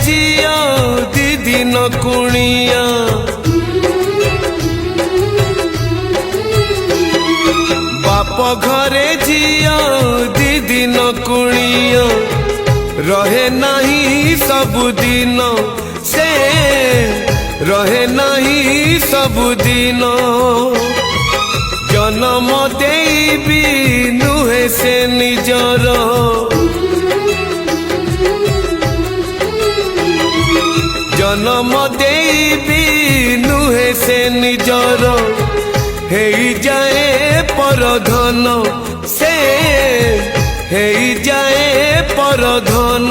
झिया दीदी न कुणिया बाप घरे झिया दीदी न कुणिया रहे नहीं सबुदिन से रहे नहीं सबुदिन जन्म देबी नुहे से निजर जन्म देबी नुहे से निजर हे जाए परधन से हे जाए परधन।